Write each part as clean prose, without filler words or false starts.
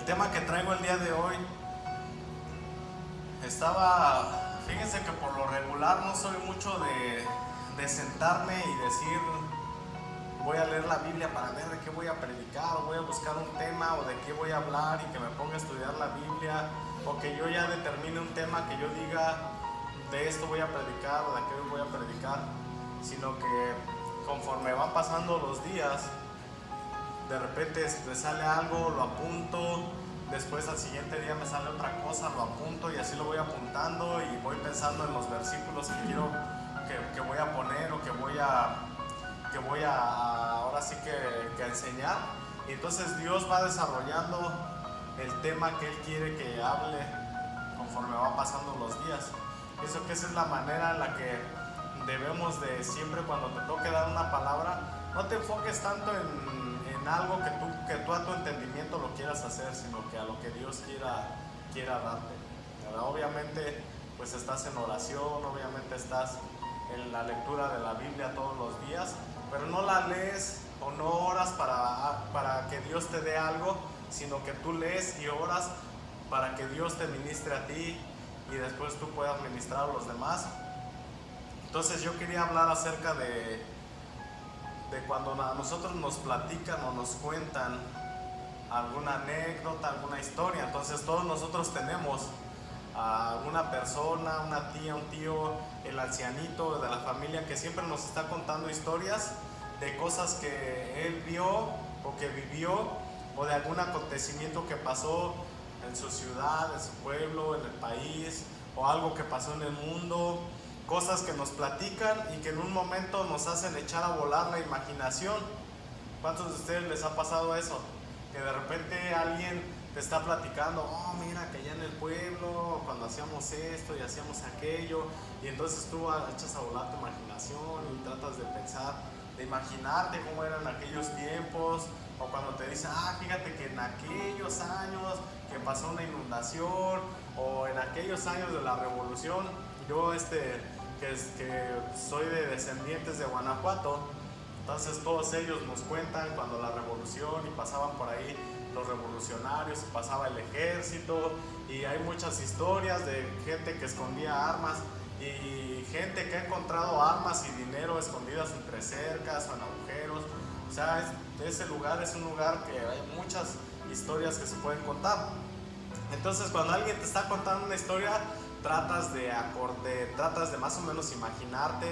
tema que traigo el día de hoy, fíjense que por lo regular no soy mucho de sentarme y decir, voy a leer la Biblia para ver de qué voy a predicar, o voy a buscar un tema, o de qué voy a hablar, y que me ponga a estudiar la Biblia, o que yo ya determine un tema que yo diga, de esto voy a predicar, o de qué voy a predicar, sino que conforme van pasando los días, de repente me sale algo, lo apunto, después al siguiente día me sale otra cosa, lo apunto, y así lo voy apuntando y voy pensando en los versículos que quiero, que voy a poner, o que voy a ahora sí que enseñar. Y entonces Dios va desarrollando el tema que Él quiere que hable conforme va pasando los días. Pienso que esa es la manera en la que debemos de siempre, cuando te toque dar una palabra, no te enfoques tanto en algo que tú a tu entendimiento lo quieras hacer, sino que a lo que Dios quiera darte, ¿verdad? Obviamente pues estás en oración, obviamente estás en la lectura de la Biblia todos los días, pero no la lees o no oras para que Dios te dé algo, sino que tú lees y oras para que Dios te ministre a ti y después tú puedas ministrar a los demás. Entonces yo quería hablar acerca de cuando a nosotros nos platican o nos cuentan alguna anécdota, alguna historia. Entonces todos nosotros tenemos a una persona, una tía, un tío, el ancianito de la familia que siempre nos está contando historias de cosas que él vio o que vivió, o de algún acontecimiento que pasó en su ciudad, en su pueblo, en el país, o algo que pasó en el mundo. Cosas que nos platican y que en un momento nos hacen echar a volar la imaginación. ¿Cuántos de ustedes les ha pasado eso? Que de repente alguien te está platicando, oh mira que allá en el pueblo, cuando hacíamos esto y hacíamos aquello, y entonces tú echas a volar tu imaginación y tratas de pensar, de imaginarte cómo eran aquellos tiempos, o cuando te dicen, fíjate que en aquellos años que pasó una inundación, o en aquellos años de la revolución. Yo que soy de descendientes de Guanajuato, entonces todos ellos nos cuentan cuando la revolución, y pasaban por ahí los revolucionarios, y pasaba el ejército, y hay muchas historias de gente que escondía armas, y gente que ha encontrado armas y dinero escondidas entre cercas o en agujeros. O sea, ese lugar es un lugar que hay muchas historias que se pueden contar. Entonces cuando alguien te está contando una historia, tratas de más o menos imaginarte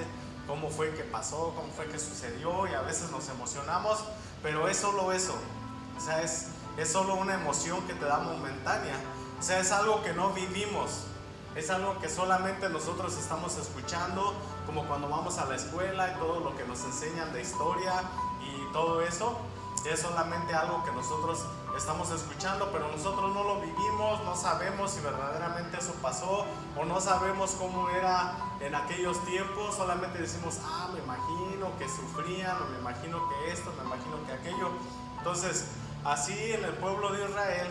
cómo fue que pasó, cómo fue que sucedió, y a veces nos emocionamos, pero es solo eso. O sea, es solo una emoción que te da momentánea. O sea, es algo que no vivimos, es algo que solamente nosotros estamos escuchando, como cuando vamos a la escuela y todo lo que nos enseñan de historia y todo eso. Es solamente algo que nosotros estamos escuchando, pero nosotros no lo vivimos, no sabemos si verdaderamente eso pasó, o no sabemos cómo era en aquellos tiempos. Solamente decimos, me imagino que sufrían, o me imagino que esto, me imagino que aquello. Entonces, así en el pueblo de Israel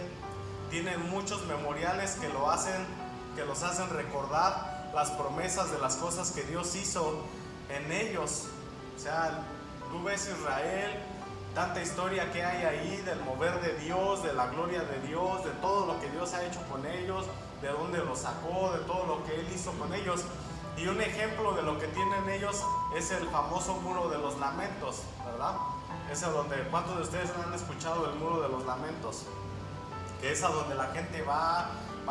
tienen muchos memoriales que los hacen recordar las promesas de las cosas que Dios hizo en ellos. O sea, tú ves Israel, tanta historia que hay ahí del mover de Dios, de la gloria de Dios, de todo lo que Dios ha hecho con ellos, de dónde los sacó, de todo lo que Él hizo con ellos. Y un ejemplo de lo que tienen ellos es el famoso muro de los lamentos, ¿verdad? Es a donde, ¿cuántos de ustedes han escuchado el muro de los lamentos? Que es a donde la gente van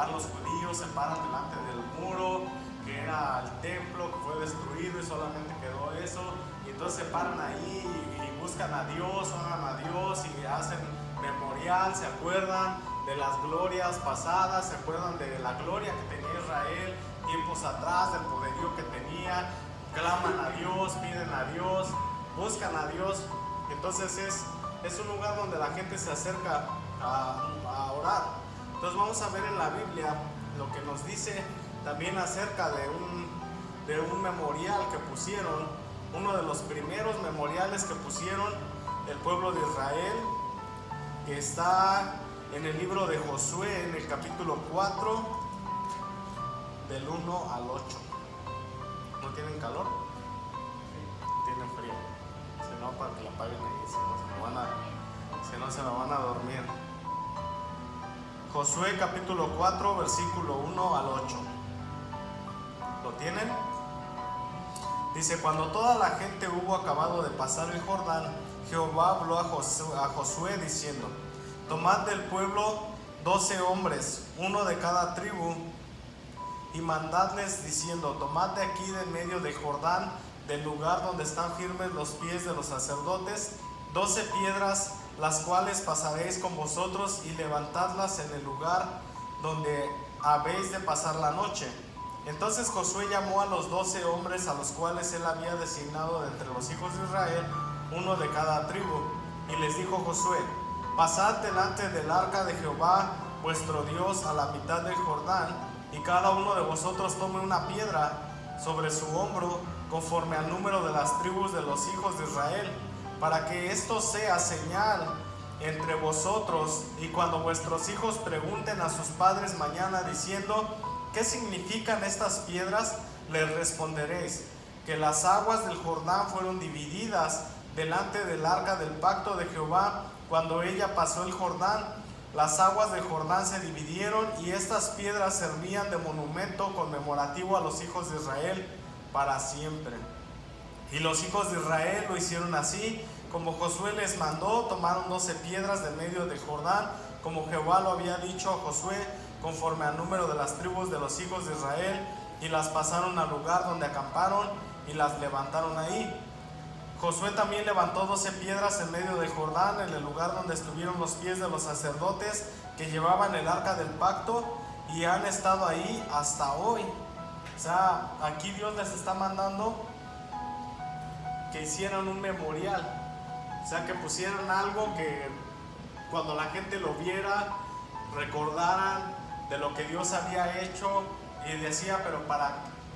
los judíos, se paran delante del muro, que era el templo que fue destruido y solamente quedó eso, y entonces se paran ahí y buscan a Dios, oran a Dios y hacen memorial, se acuerdan de las glorias pasadas, se acuerdan de la gloria que tenía Israel tiempos atrás, del poderío que tenía, claman a Dios, piden a Dios, buscan a Dios. Entonces es un lugar donde la gente se acerca a orar. Entonces vamos a ver en la Biblia lo que nos dice también acerca de un memorial que pusieron, uno de los primeros memoriales que pusieron el pueblo de Israel, que está en el libro de Josué, en el capítulo 4, del 1 al 8. ¿No tienen calor? ¿Tienen frío? Si no, para que la apaguen ahí, si no se me van a dormir. Josué capítulo 4, versículo 1 al 8. ¿Lo tienen? Dice: cuando toda la gente hubo acabado de pasar el Jordán, Jehová habló a Josué diciendo: tomad del pueblo 12 hombres, uno de cada tribu, y mandadles diciendo: tomad de aquí de en medio de Jordán, del lugar donde están firmes los pies de los sacerdotes, 12 piedras, las cuales pasaréis con vosotros, y levantadlas en el lugar donde habéis de pasar la noche. Entonces Josué llamó a los 12 hombres a los cuales él había designado de entre los hijos de Israel, uno de cada tribu, y les dijo Josué: pasad delante del arca de Jehová vuestro Dios a la mitad del Jordán, y cada uno de vosotros tome una piedra sobre su hombro, conforme al número de las tribus de los hijos de Israel, para que esto sea señal entre vosotros, y cuando vuestros hijos pregunten a sus padres mañana diciendo: ¿qué significan estas piedras?, les responderéis que las aguas del Jordán fueron divididas delante del arca del pacto de Jehová. Cuando ella pasó el Jordán, las aguas del Jordán se dividieron, y estas piedras servían de monumento conmemorativo a los hijos de Israel para siempre. Y los hijos de Israel lo hicieron así, como Josué les mandó. Tomaron 12 piedras de medio del Jordán, como Jehová lo había dicho a Josué, conforme al número de las tribus de los hijos de Israel, y las pasaron al lugar donde acamparon y las levantaron ahí. Josué también levantó 12 piedras en medio del Jordán, en el lugar donde estuvieron los pies de los sacerdotes que llevaban el arca del pacto, y han estado ahí hasta hoy. O sea, aquí Dios les está mandando que hicieran un memorial, o sea, que pusieran algo que cuando la gente lo viera, recordaran de lo que Dios había hecho. Y decía, pero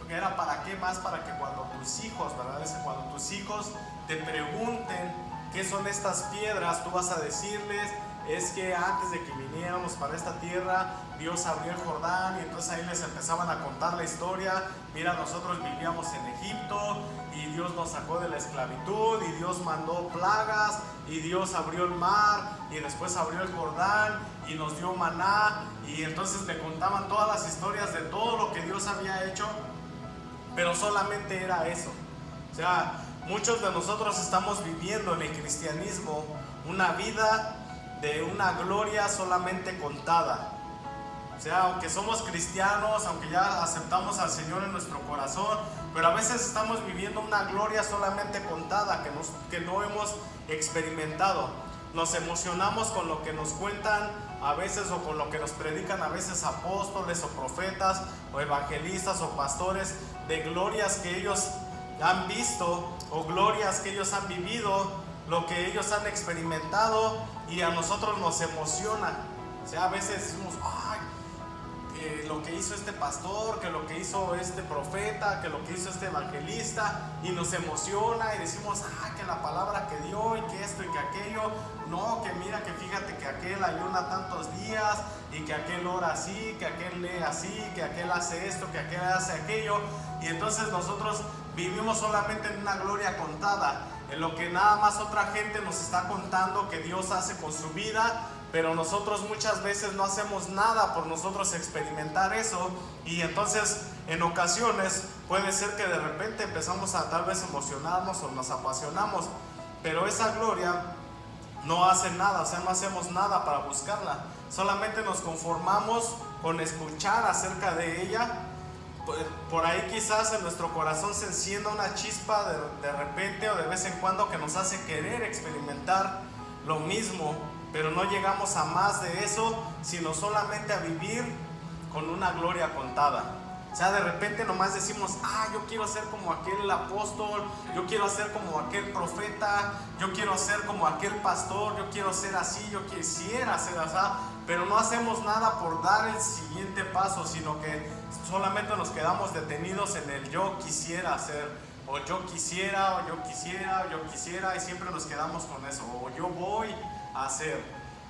era para qué más, para que cuando tus hijos, ¿verdad? Cuando tus hijos te pregunten qué son estas piedras, tú vas a decirles: es que antes de que viniéramos para esta tierra, Dios abrió el Jordán. Y entonces ahí les empezaban a contar la historia. Mira, nosotros vivíamos en Egipto, y Dios nos sacó de la esclavitud, y Dios mandó plagas, y Dios abrió el mar, y después abrió el Jordán, y nos dio maná. Y entonces le contaban todas las historias de todo lo que Dios había hecho, pero solamente era eso. O sea, muchos de nosotros estamos viviendo en el cristianismo una vida de una gloria solamente contada. O sea, aunque somos cristianos, aunque ya aceptamos al Señor en nuestro corazón, pero a veces estamos viviendo una gloria solamente contada, que no hemos experimentado. Nos emocionamos con lo que nos cuentan a veces, o con lo que nos predican a veces apóstoles o profetas o evangelistas o pastores, de glorias que ellos han visto o glorias que ellos han vivido, lo que ellos han experimentado, y a nosotros nos emociona. O sea, a veces decimos: ay, lo que hizo este pastor, que lo que hizo este profeta, que lo que hizo este evangelista, y nos emociona y decimos: ah, que la palabra que dio, y que esto y que aquello. No, que mira, que fíjate que aquel ayuna tantos días, y que aquel ora así, que aquel lee así, que aquel hace esto, que aquel hace aquello. Y entonces nosotros vivimos solamente en una gloria contada, en lo que nada más otra gente nos está contando que Dios hace con su vida, pero nosotros muchas veces no hacemos nada por nosotros experimentar eso. Y entonces en ocasiones puede ser que de repente empezamos a tal vez emocionarnos o nos apasionamos, pero esa gloria no hace nada, o sea, no hacemos nada para buscarla, solamente nos conformamos con escuchar acerca de ella. Por ahí quizás en nuestro corazón se encienda una chispa de repente o de vez en cuando, que nos hace querer experimentar lo mismo, pero no llegamos a más de eso, sino solamente a vivir con una gloria contada. O sea, de repente nomás decimos: ah, yo quiero ser como aquel apóstol, yo quiero ser como aquel profeta, yo quiero ser como aquel pastor, yo quiero ser así, yo quisiera ser así, pero no hacemos nada por dar el siguiente paso, sino que solamente nos quedamos detenidos en el yo quisiera hacer, o yo quisiera, o yo quisiera, o yo quisiera, y siempre nos quedamos con eso, o yo voy a hacer.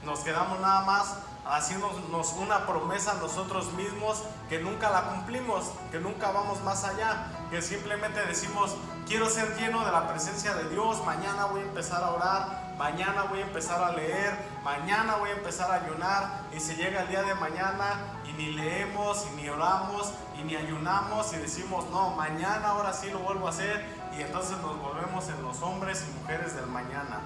Nos quedamos nada más haciéndonos una promesa a nosotros mismos que nunca la cumplimos, que nunca vamos más allá, que simplemente decimos: quiero ser lleno de la presencia de Dios, mañana voy a empezar a orar mañana voy a empezar a leer, mañana voy a empezar a ayunar, y se llega el día de mañana y ni leemos, y ni oramos, y ni ayunamos, y decimos, no, mañana ahora sí lo vuelvo a hacer, y entonces nos volvemos en los hombres y mujeres del mañana,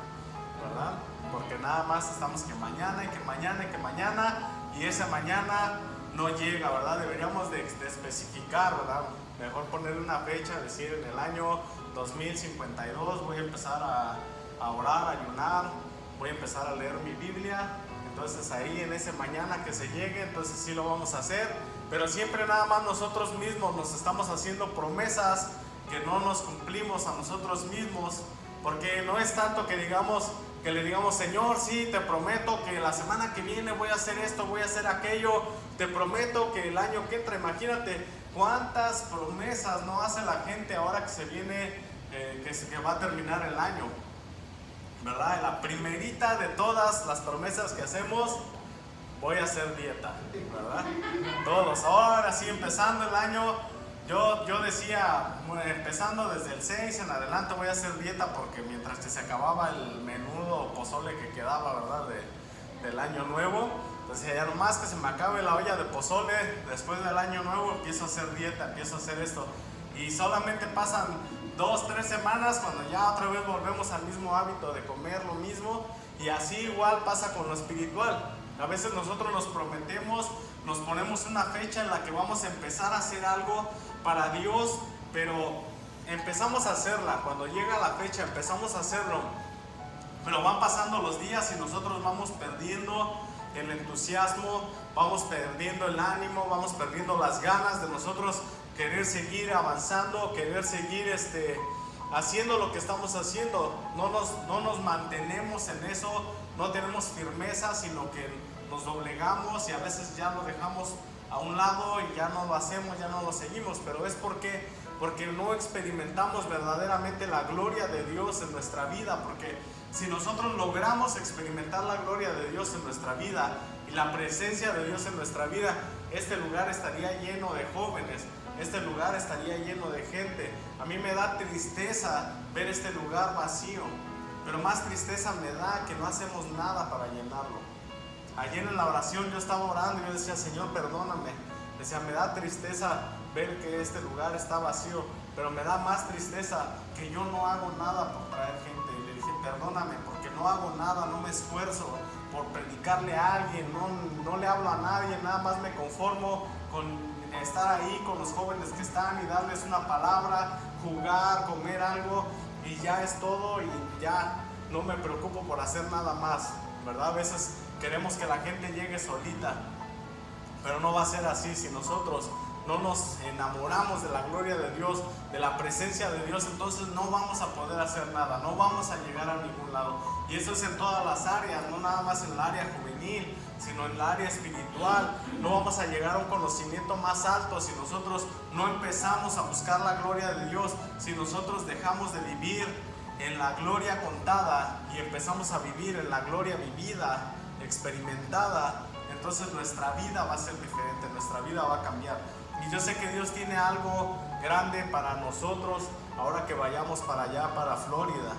¿verdad? Porque nada más estamos que mañana, y que mañana, y que mañana, y ese mañana no llega, ¿verdad? Deberíamos de especificar, ¿verdad? Mejor ponerle una fecha, decir en el año 2052 voy a empezar a orar, a ayunar, voy a empezar a leer mi Biblia. Entonces ahí en ese mañana que se llegue, entonces sí lo vamos a hacer. Pero siempre nada más nosotros mismos nos estamos haciendo promesas que no nos cumplimos a nosotros mismos, porque no es tanto que le digamos, Señor, sí, te prometo que la semana que viene voy a hacer esto, voy a hacer aquello, te prometo que el año que entra, imagínate cuántas promesas no hace la gente ahora que se viene, que va a terminar el año, ¿verdad? La primerita de todas las promesas que hacemos, voy a hacer dieta, ¿verdad? Todos, ahora sí, empezando el año, yo decía, empezando desde el 6 en adelante voy a hacer dieta, porque mientras que se acababa el menudo pozole que quedaba, ¿verdad? Del año nuevo, entonces ya nomás que se me acabe la olla de pozole, después del año nuevo empiezo a hacer dieta, empiezo a hacer esto, y solamente pasan 2-3 semanas cuando ya otra vez volvemos al mismo hábito de comer lo mismo, y así igual pasa con lo espiritual. A veces nosotros nos prometemos, nos ponemos una fecha en la que vamos a empezar a hacer algo para Dios, pero empezamos a hacerla, cuando llega la fecha empezamos a hacerlo, pero van pasando los días y nosotros vamos perdiendo el entusiasmo, vamos perdiendo el ánimo, vamos perdiendo las ganas de nosotros querer seguir avanzando, querer seguir haciendo lo que estamos haciendo. No nos mantenemos en eso, no tenemos firmeza, sino que nos doblegamos y a veces ya lo dejamos a un lado y ya no lo hacemos, ya no lo seguimos. Pero es porque no experimentamos verdaderamente la gloria de Dios en nuestra vida. Porque si nosotros logramos experimentar la gloria de Dios en nuestra vida y la presencia de Dios en nuestra vida, este lugar estaría lleno de jóvenes, este lugar estaría lleno de gente. A mí me da tristeza ver este lugar vacío, pero más tristeza me da que no hacemos nada para llenarlo. Ayer en la oración yo estaba orando y yo decía, Señor, perdóname. Decía, me da tristeza ver que este lugar está vacío, pero me da más tristeza que yo no hago nada por traer gente. Y le dije, perdóname, porque no hago nada, no me esfuerzo por predicarle a alguien, no le hablo a nadie, nada más me conformo con estar ahí con los jóvenes que están y darles una palabra, jugar, comer algo, y ya es todo, y ya no me preocupo por hacer nada más, ¿verdad? A veces queremos que la gente llegue solita, pero no va a ser así. Si nosotros no nos enamoramos de la gloria de Dios, de la presencia de Dios, entonces no vamos a poder hacer nada, no vamos a llegar a ningún lado. Y eso es en todas las áreas, no nada más en el área juvenil, sino en el área espiritual. No vamos a llegar a un conocimiento más alto si nosotros no empezamos a buscar la gloria de Dios, si nosotros dejamos de vivir en la gloria contada y empezamos a vivir en la gloria vivida, experimentada. Entonces nuestra vida va a ser diferente, nuestra vida va a cambiar. Y yo sé que Dios tiene algo grande para nosotros ahora que vayamos para allá, para Florida.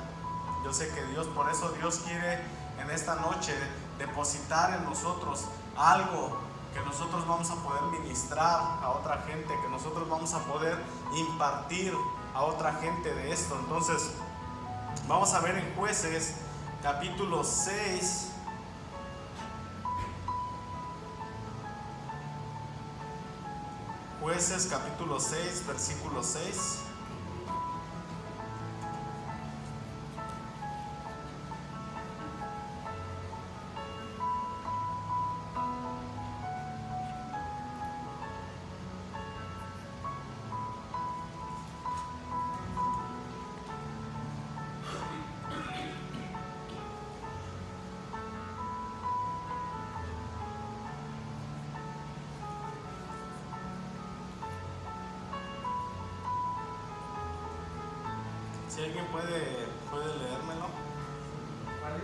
Yo sé que Dios, por eso Dios quiere en esta noche depositar en nosotros algo que nosotros vamos a poder ministrar a otra gente, que nosotros vamos a poder impartir a otra gente de esto. Entonces vamos a ver en Jueces capítulo 6. Jueces capítulo 6, versículo 6. Si alguien puede leérmelo. ¿Vale?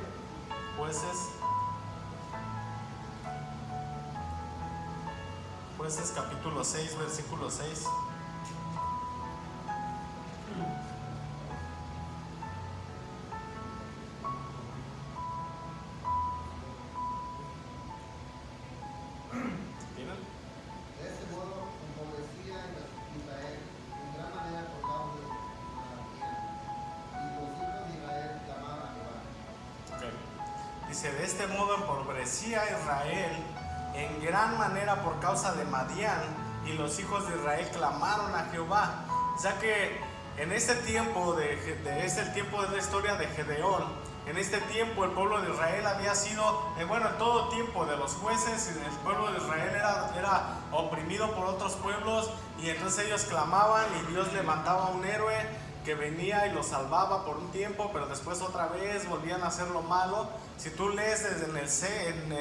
Jueces capítulo 6, versículo 6. Dice, de este modo empobrecía Israel en gran manera por causa de Madián, y los hijos de Israel clamaron a Jehová. O sea que en este tiempo, el tiempo de la historia de Gedeón, en este tiempo el pueblo de Israel había sido, en todo tiempo de los jueces, el pueblo de Israel era oprimido por otros pueblos, y entonces ellos clamaban y Dios levantaba un héroe que venía y los salvaba por un tiempo, pero después otra vez volvían a hacer lo malo. Si tú lees desde en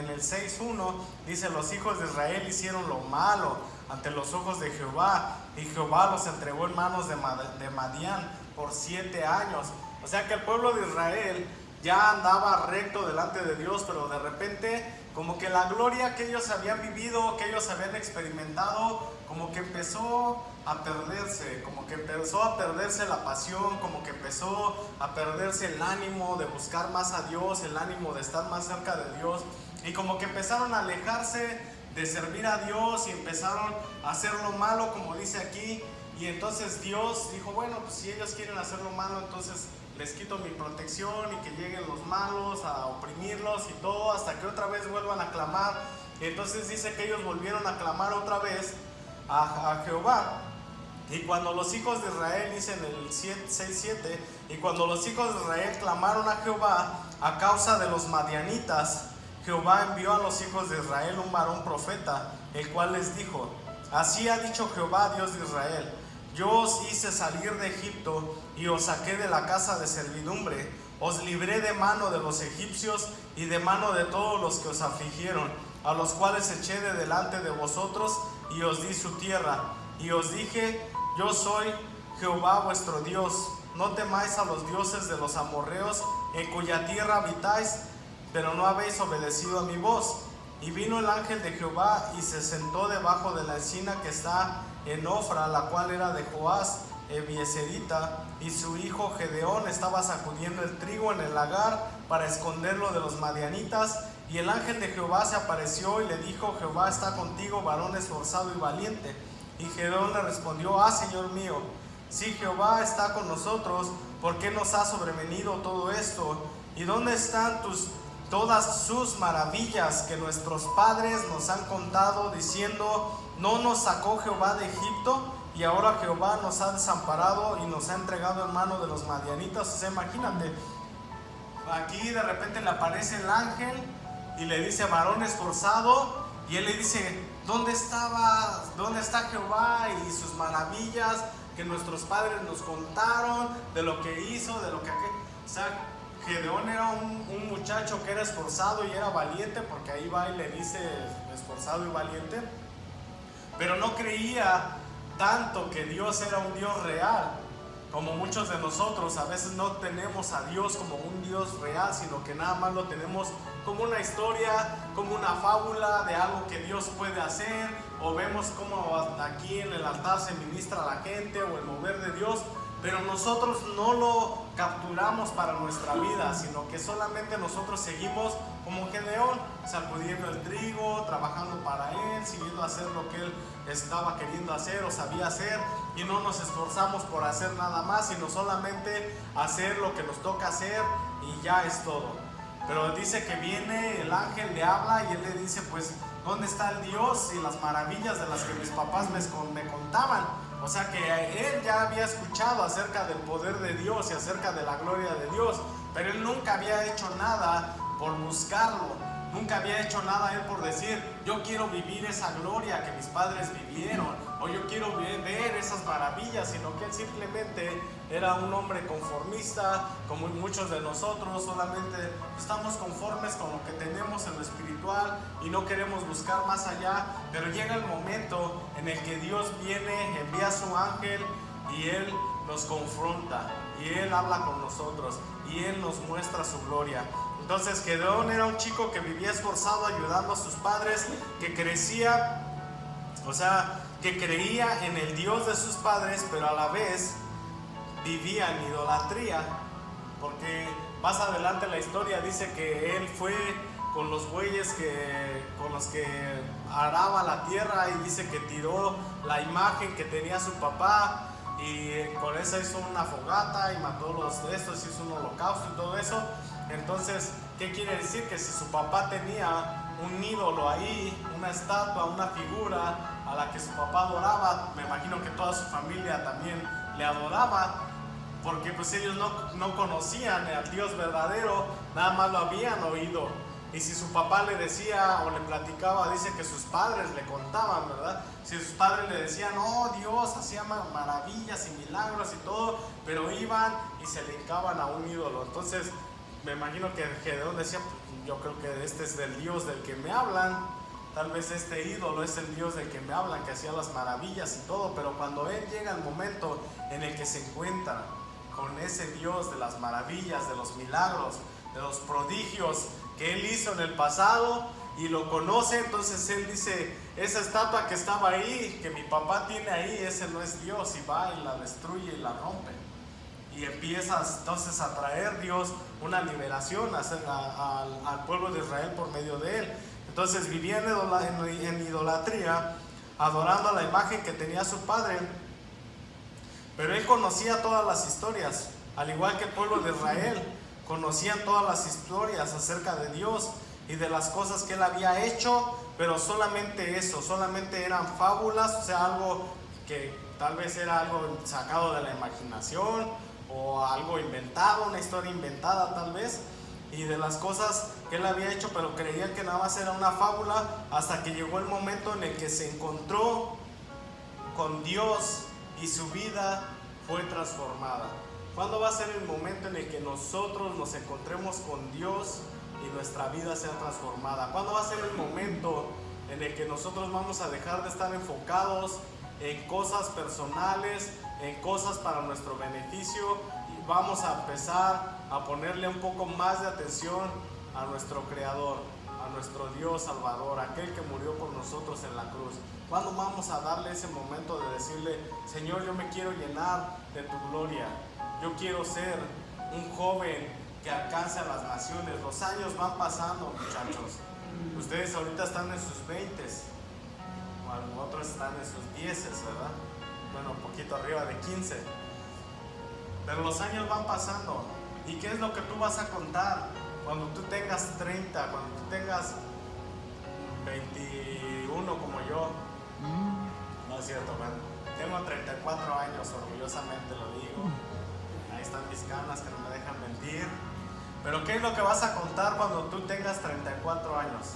el 6:1, dice, los hijos de Israel hicieron lo malo ante los ojos de Jehová, y Jehová los entregó en manos de Madián por 7 años. O sea que el pueblo de Israel ya andaba recto delante de Dios, pero de repente como que la gloria que ellos habían vivido, que ellos habían experimentado, como que empezó a perderse, como que empezó a perderse la pasión, como que empezó a perderse el ánimo de buscar más a Dios, el ánimo de estar más cerca de Dios, y como que empezaron a alejarse de servir a Dios y empezaron a hacer lo malo, como dice aquí. Y entonces Dios dijo, bueno, pues si ellos quieren hacer lo malo, entonces les quito mi protección y que lleguen los malos a oprimirlos y todo, hasta que otra vez vuelvan a clamar. Y entonces dice que ellos volvieron a clamar otra vez a Jehová. Y cuando los hijos de Israel, dice en el 6:7, y cuando los hijos de Israel clamaron a Jehová a causa de los madianitas, Jehová envió a los hijos de Israel un varón profeta, el cual les dijo, así ha dicho Jehová, Dios de Israel, yo os hice salir de Egipto y os saqué de la casa de servidumbre, os libré de mano de los egipcios y de mano de todos los que os afligieron, a los cuales eché de delante de vosotros y os di su tierra, y os dije, yo soy Jehová vuestro Dios, no temáis a los dioses de los amorreos, en cuya tierra habitáis, pero no habéis obedecido a mi voz. Y vino el ángel de Jehová y se sentó debajo de la encina que está en Ofra, la cual era de Joás Ebieserita, y su hijo Gedeón estaba sacudiendo el trigo en el lagar para esconderlo de los madianitas. Y el ángel de Jehová se apareció y le dijo, Jehová está contigo, varón esforzado y valiente. Y Gedeón le respondió, Señor mío, si Jehová está con nosotros, ¿por qué nos ha sobrevenido todo esto? ¿Y dónde están todas sus maravillas que nuestros padres nos han contado, diciendo, no nos sacó Jehová de Egipto? Y ahora Jehová nos ha desamparado y nos ha entregado en mano de los madianitas. O sea, imagínate, aquí de repente le aparece el ángel y le dice, varón esforzado, y él le dice, ¿dónde está Jehová y sus maravillas que nuestros padres nos contaron, de lo que hizo, de lo que aquel? O sea, Gedeón era un muchacho que era esforzado y era valiente, porque ahí va y le dice esforzado y valiente, pero no creía tanto que Dios era un Dios real, como muchos de nosotros. A veces no tenemos a Dios como un Dios real, sino que nada más lo tenemos como una historia, como una fábula de algo que Dios puede hacer, o vemos como aquí en el altar se ministra a la gente, o el mover de Dios, pero nosotros no lo capturamos para nuestra vida, sino que solamente nosotros seguimos como Gedeón, sacudiendo el trigo, trabajando para él, siguiendo hacer lo que él estaba queriendo hacer o sabía hacer, y no nos esforzamos por hacer nada más, sino solamente hacer lo que nos toca hacer y ya es todo. Pero dice que viene el ángel, le habla y él le dice, pues, ¿dónde está el Dios y las maravillas de las que mis papás me contaban? O sea que él ya había escuchado acerca del poder de Dios y acerca de la gloria de Dios, pero él nunca había hecho nada por buscarlo, nunca había hecho nada él por decir, yo quiero vivir esa gloria que mis padres vivieron, o yo quiero ver esas maravillas, sino que él simplemente era un hombre conformista, como muchos de nosotros. Solamente estamos conformes con lo que tenemos en lo espiritual y no queremos buscar más allá, pero llega el momento en el que Dios viene, envía a su ángel y él nos confronta, y él habla con nosotros y él nos muestra su gloria. Entonces Gedeón era un chico que vivía esforzado ayudando a sus padres, que crecía, o sea, que creía en el Dios de sus padres, pero a la vez vivía en idolatría, porque más adelante la historia dice que él fue con los bueyes con los que araba la tierra, y dice que tiró la imagen que tenía su papá, y con eso hizo una fogata y mató hizo un holocausto y todo eso. Entonces ¿Qué quiere decir? Que si su papá tenía un ídolo ahí, una estatua, una figura a la que su papá adoraba, me imagino que toda su familia también le adoraba, porque pues ellos no conocían al Dios verdadero, nada más lo habían oído. Y si su papá le decía o le platicaba, dice que sus padres le contaban, ¿verdad? Si sus padres le decían, oh, Dios hacía maravillas y milagros y todo, pero iban y se le hincaban a un ídolo. Entonces me imagino que Gedeón decía, yo creo que este es el Dios del que me hablan, tal vez este ídolo es el Dios del que me hablan, que hacía las maravillas y todo. Pero cuando él llega al momento en el que se encuentra con ese Dios de las maravillas, de los milagros, de los prodigios que él hizo en el pasado y lo conoce, entonces él dice, esa estatua que estaba ahí, que mi papá tiene ahí, ese no es Dios, y va y la destruye y la rompe. Y empieza entonces a traer Dios una liberación al pueblo de Israel por medio de él. Entonces vivía en idolatría, adorando a la imagen que tenía su padre, pero él conocía todas las historias, al igual que el pueblo de Israel. Conocían todas las historias acerca de Dios y de las cosas que él había hecho, pero solamente eso, solamente eran fábulas, o sea, algo que tal vez era algo sacado de la imaginación o algo inventado, una historia inventada tal vez, y de las cosas que él había hecho, pero creían que nada más era una fábula, hasta que llegó el momento en el que se encontró con Dios y su vida fue transformada. ¿Cuándo va a ser el momento en el que nosotros nos encontremos con Dios y nuestra vida sea transformada? ¿Cuándo va a ser el momento en el que nosotros vamos a dejar de estar enfocados en cosas personales, en cosas para nuestro beneficio, y vamos a empezar a ponerle un poco más de atención a nuestro Creador, a nuestro Dios Salvador, aquel que murió por nosotros en la cruz? ¿Cuándo vamos a darle ese momento de decirle, Señor, yo me quiero llenar de tu gloria? Yo quiero ser un joven que alcance a las naciones. Los años van pasando, muchachos. Ustedes ahorita están en sus 20s, o otros están en sus 10s, ¿verdad? Bueno, un poquito arriba de 15. Pero los años van pasando. ¿Y qué es lo que tú vas a contar cuando tú tengas 30, cuando tú tengas 21 como yo? No es cierto, bueno, tengo 34 años, orgullosamente lo digo. Ahí están mis canas que no me dejan mentir. Pero ¿qué es lo que vas a contar cuando tú tengas 34 años?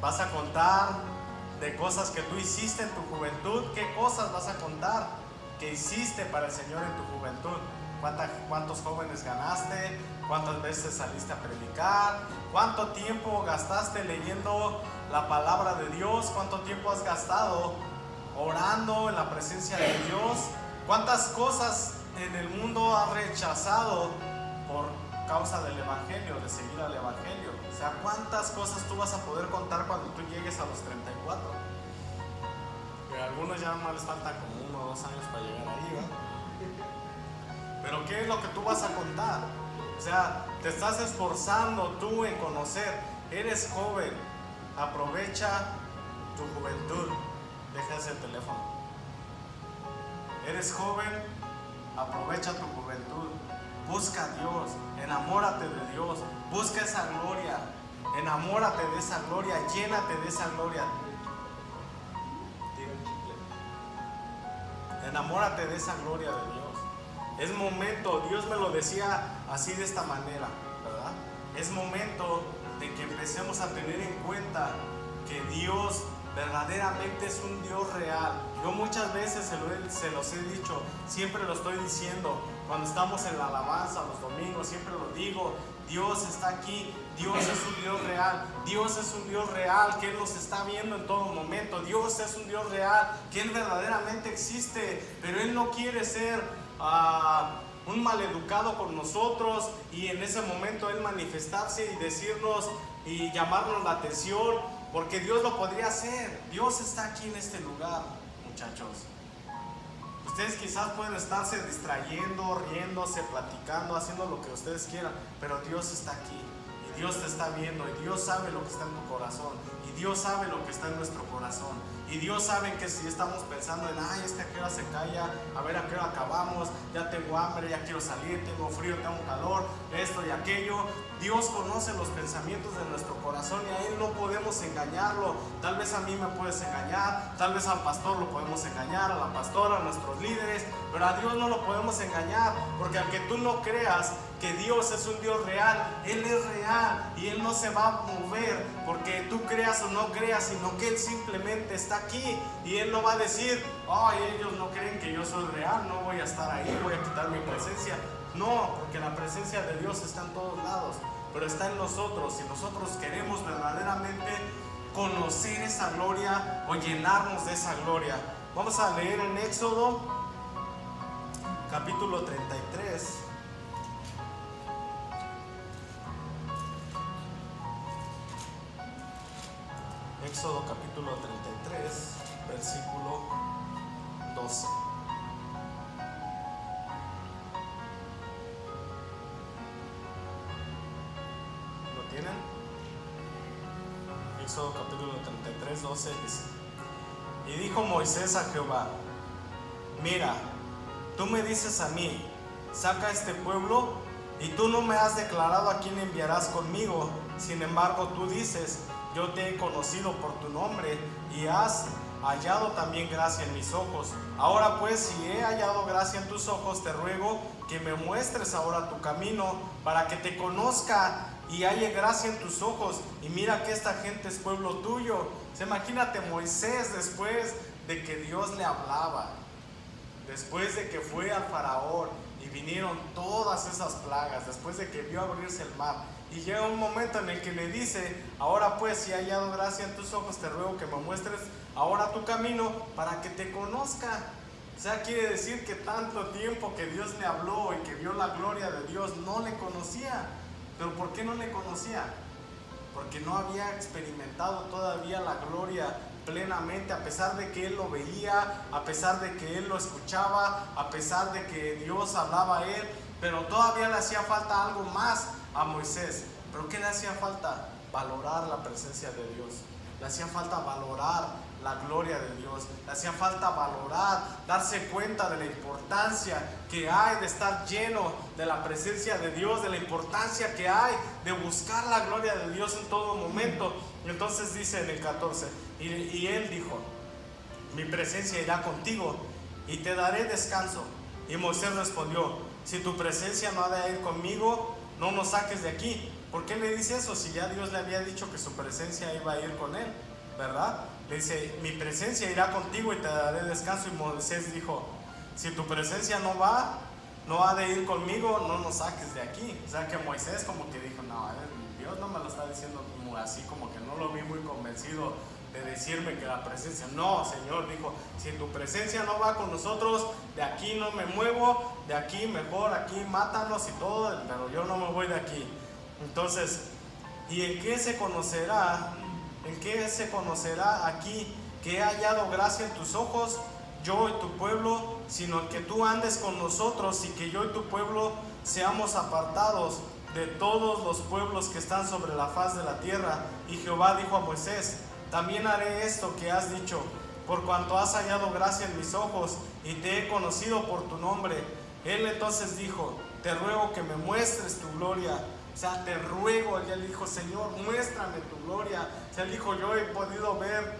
Vas a contar de cosas que tú hiciste en tu juventud. ¿Qué cosas vas a contar que hiciste para el Señor en tu juventud? ¿Cuántos jóvenes ganaste? ¿Cuántas veces saliste a predicar? ¿Cuánto tiempo gastaste leyendo la palabra de Dios? ¿Cuánto tiempo has gastado orando en la presencia de Dios? ¿Cuántas cosas en el mundo has rechazado por causa del Evangelio, de seguir al Evangelio? O sea, ¿cuántas cosas tú vas a poder contar cuando tú llegues a los 34? Que a algunos ya más les faltan como 1 o 2 años para llegar ahí, ¿verdad? Pero ¿qué es lo que tú vas a contar? O sea, te estás esforzando tú en conocer. Eres joven, aprovecha tu juventud. Deja el teléfono. Eres joven, aprovecha tu juventud. Busca a Dios, enamórate de Dios, busca esa gloria, enamórate de esa gloria, llénate de esa gloria. Enamórate de esa gloria de Dios. Es momento, Dios me lo decía así de esta manera, ¿verdad? Es momento de que empecemos a tener en cuenta que Dios verdaderamente es un Dios real. Yo muchas veces se los he dicho, siempre lo estoy diciendo, cuando estamos en la alabanza los domingos, siempre lo digo, Dios está aquí, Dios es un Dios real, Dios es un Dios real, que Él nos está viendo en todo momento, Dios es un Dios real, que Él verdaderamente existe, pero Él no quiere ser un maleducado con nosotros y en ese momento Él manifestarse y decirnos y llamarnos la atención, porque Dios lo podría hacer. Dios está aquí en este lugar, muchachos. Ustedes quizás pueden estarse distrayendo, riéndose, platicando, haciendo lo que ustedes quieran, pero Dios está aquí y Dios te está viendo y Dios sabe lo que está en tu corazón y Dios sabe lo que está en nuestro corazón. Y Dios sabe que si estamos pensando en, ay, a qué hora se calla, a ver a qué hora acabamos, ya tengo hambre, ya quiero salir, tengo frío, tengo calor, esto y aquello. Dios conoce los pensamientos de nuestro corazón y a Él no podemos engañarlo. Tal vez a mí me puedes engañar, tal vez al pastor lo podemos engañar, a la pastora, a nuestros líderes, pero a Dios no lo podemos engañar, porque aunque tú no creas que Dios es un Dios real, Él es real y Él no se va a mover porque tú creas o no creas, sino que Él simplemente está aquí y Él no va a decir, ay, ellos no creen que yo soy real, no voy a estar ahí, voy a quitar mi presencia. No, porque la presencia de Dios está en todos lados, pero está en nosotros. Si nosotros queremos verdaderamente conocer esa gloria o llenarnos de esa gloria, vamos a leer en Éxodo capítulo 33. Éxodo capítulo 33, versículo 12. ¿Lo tienen? Éxodo capítulo 33, 12 dice: y dijo Moisés a Jehová, mira, tú me dices a mí, saca este pueblo, y tú no me has declarado a quién enviarás conmigo. Sin embargo, tú dices, yo te he conocido por tu nombre y has hallado también gracia en mis ojos. Ahora pues, si he hallado gracia en tus ojos, te ruego que me muestres ahora tu camino para que te conozca y halle gracia en tus ojos. Y mira que esta gente es pueblo tuyo. Imagínate Moisés después de que Dios le hablaba, después de que fue al faraón y vinieron todas esas plagas, después de que vio abrirse el mar, y llega un momento en el que le dice, ahora pues, si he hallado gracia en tus ojos, te ruego que me muestres ahora tu camino para que te conozca. O sea, quiere decir que tanto tiempo que Dios le habló y que vio la gloria de Dios, no le conocía. ¿Pero por qué no le conocía? Porque no había experimentado todavía la gloria plenamente, a pesar de que él lo veía, a pesar de que él lo escuchaba, a pesar de que Dios hablaba a él, pero todavía le hacía falta algo más a Moisés. ¿Pero qué le hacía falta? Valorar la presencia de Dios. Le hacía falta valorar la gloria de Dios. Le hacía falta valorar, darse cuenta de la importancia que hay de estar lleno de la presencia de Dios, de la importancia que hay de buscar la gloria de Dios en todo momento. Entonces dice en el 14, y él dijo, mi presencia irá contigo y te daré descanso. Y Moisés respondió, si tu presencia no ha de ir conmigo, no nos saques de aquí. ¿Por qué le dice eso? Si ya Dios le había dicho que su presencia iba a ir con él, ¿verdad? Le dice, mi presencia irá contigo y te daré descanso. Y Moisés dijo, si tu presencia no ha de ir conmigo, no nos saques de aquí. O sea que Moisés como que dijo, no, Dios no me lo está diciendo como así, como que no lo vi muy convencido de decirme que la presencia. No, Señor, dijo, si tu presencia no va con nosotros, de aquí no me muevo, de aquí mejor, aquí mátanos y todo, pero yo no me voy de aquí. Entonces, ¿y en qué se conocerá? ¿En qué se conocerá aquí que he hallado gracia en tus ojos, yo y tu pueblo, sino que tú andes con nosotros y que yo y tu pueblo seamos apartados de todos los pueblos que están sobre la faz de la tierra? Y Jehová dijo a Moisés, también haré esto que has dicho, por cuanto has hallado gracia en mis ojos y te he conocido por tu nombre. Él entonces dijo, te ruego que me muestres tu gloria. O sea, te ruego, y él dijo, Señor, muéstrame tu gloria. O sea, él dijo, yo he podido ver,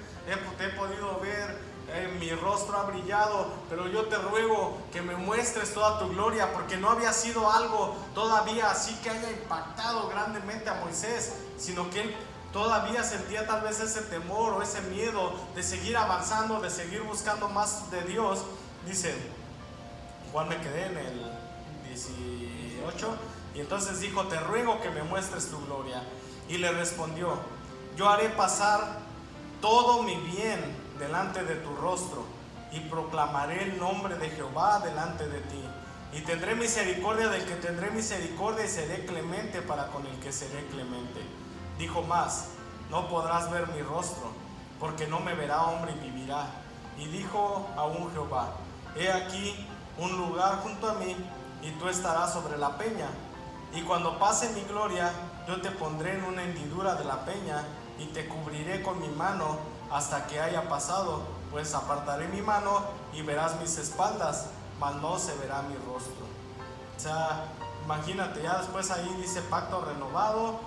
mi rostro ha brillado, pero yo te ruego que me muestres toda tu gloria, porque no había sido algo todavía así que haya impactado grandemente a Moisés, sino que él todavía sentía tal vez ese temor o ese miedo de seguir avanzando, de seguir buscando más de Dios. Dice, ¿cuál me quedé? En el 18. Y entonces dijo, te ruego que me muestres tu gloria. Y le respondió, yo haré pasar todo mi bien delante de tu rostro y proclamaré el nombre de Jehová delante de ti. Y tendré misericordia del que tendré misericordia y seré clemente para con el que seré clemente. Dijo más, no podrás ver mi rostro, porque no me verá hombre y vivirá. Y dijo aún Jehová, he aquí un lugar junto a mí y tú estarás sobre la peña. Y cuando pase mi gloria, yo te pondré en una hendidura de la peña y te cubriré con mi mano hasta que haya pasado, pues apartaré mi mano y verás mis espaldas, mas no se verá mi rostro. O sea, imagínate, ya después ahí dice pacto renovado.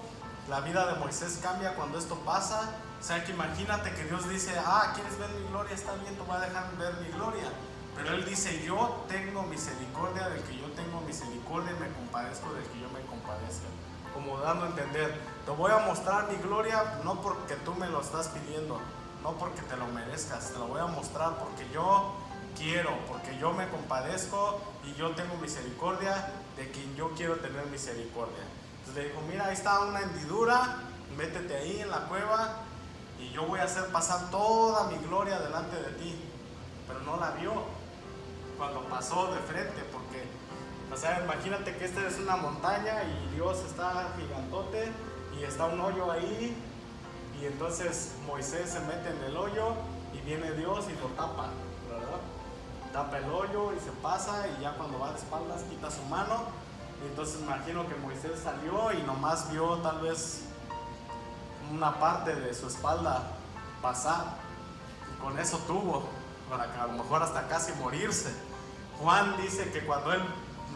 La vida de Moisés cambia cuando esto pasa. O sea, que imagínate que Dios dice, ¿quieres ver mi gloria? Está bien, te voy a dejar ver mi gloria. Pero Él dice, yo tengo misericordia del que yo tengo misericordia y me compadezco del que yo me compadezca. Como dando a entender, te voy a mostrar mi gloria no porque tú me lo estás pidiendo, no porque te lo merezcas, te lo voy a mostrar porque yo quiero, porque yo me compadezco y yo tengo misericordia de quien yo quiero tener misericordia. Entonces le dijo, mira, ahí está una hendidura, métete ahí en la cueva y yo voy a hacer pasar toda mi gloria delante de ti. Pero no la vio cuando pasó de frente, porque, o sea, imagínate que esta es una montaña y Dios está gigantote y está un hoyo ahí, y entonces Moisés se mete en el hoyo y viene Dios y lo tapa, ¿verdad? Tapa el hoyo y se pasa, y ya cuando va de espaldas quita su mano, y entonces imagino que Moisés salió y nomás vio tal vez una parte de su espalda pasar, y con eso tuvo, para que a lo mejor hasta casi morirse. Juan dice que cuando él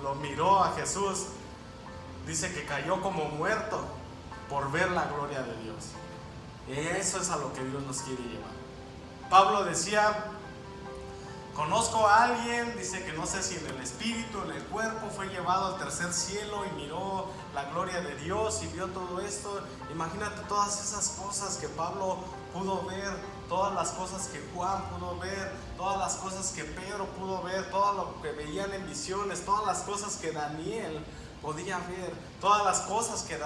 lo miró a Jesús, dice que cayó como muerto por ver la gloria de Dios. Y eso es a lo que Dios nos quiere llevar. Pablo decía, conozco a alguien, dice que no sé si en el espíritu, en el cuerpo, fue llevado al tercer cielo y miró la gloria de Dios y vio todo esto. Imagínate todas esas cosas que Pablo pudo ver, todas las cosas que Juan pudo ver, todas las cosas que Pedro pudo ver, todo lo que veían en visiones, todas las cosas que Daniel podía ver, todas las cosas que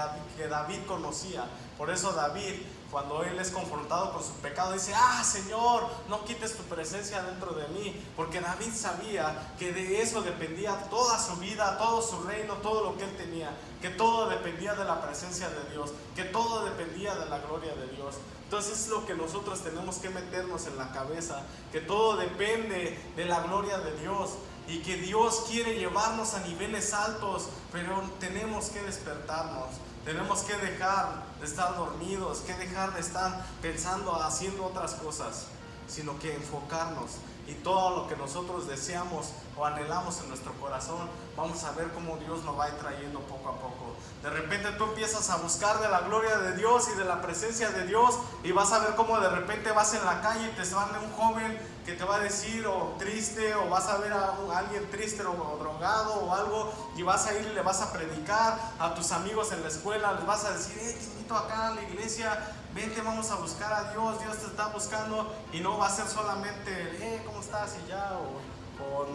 David conocía. Por eso David, cuando él es confrontado con su pecado, dice, Señor, no quites tu presencia dentro de mí, porque David sabía que de eso dependía toda su vida, todo su reino, todo lo que él tenía, que todo dependía de la presencia de Dios, que todo dependía de la gloria de Dios. Entonces es lo que nosotros tenemos que meternos en la cabeza, que todo depende de la gloria de Dios, y que Dios quiere llevarnos a niveles altos, pero tenemos que despertarnos. Tenemos que dejar de estar dormidos, que dejar de estar pensando, haciendo otras cosas, sino que enfocarnos. Y todo lo que nosotros deseamos o anhelamos en nuestro corazón, vamos a ver cómo Dios nos va a ir trayendo poco a poco. De repente tú empiezas a buscar de la gloria de Dios y de la presencia de Dios, y vas a ver cómo de repente vas en la calle y te sale un joven que te va a decir, o triste, o vas a ver a alguien triste o drogado o algo, y vas a ir y le vas a predicar a tus amigos en la escuela, les vas a decir, te invito acá a la iglesia, vente, vamos a buscar a Dios, Dios te está buscando. Y no va a ser solamente, ¿cómo estás? Y ya, o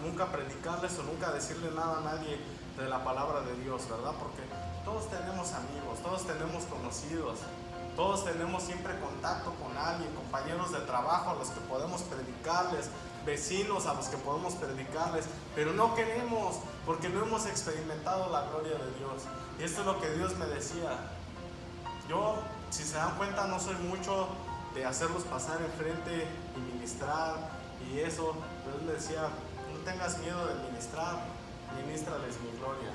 nunca predicarles o nunca decirle nada a nadie de la palabra de Dios, ¿verdad? Porque todos tenemos amigos, todos tenemos conocidos, todos tenemos siempre contacto con alguien, compañeros de trabajo a los que podemos predicarles, vecinos a los que podemos predicarles, pero no queremos, porque no hemos experimentado la gloria de Dios. Y esto es lo que Dios me decía. Yo, si se dan cuenta, no soy mucho de hacerlos pasar enfrente y ministrar y eso, pero Él me decía, no tengas miedo de ministrar, ministrales mi gloria.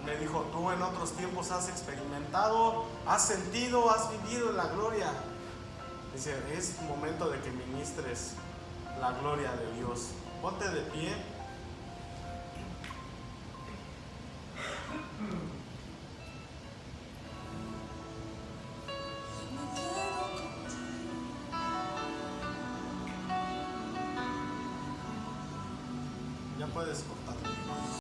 Me dijo, tú en otros tiempos has experimentado, has sentido, has vivido en la gloria. Dice, es momento de que ministres la gloria de Dios. Ponte de pie. Ya puedes cortar.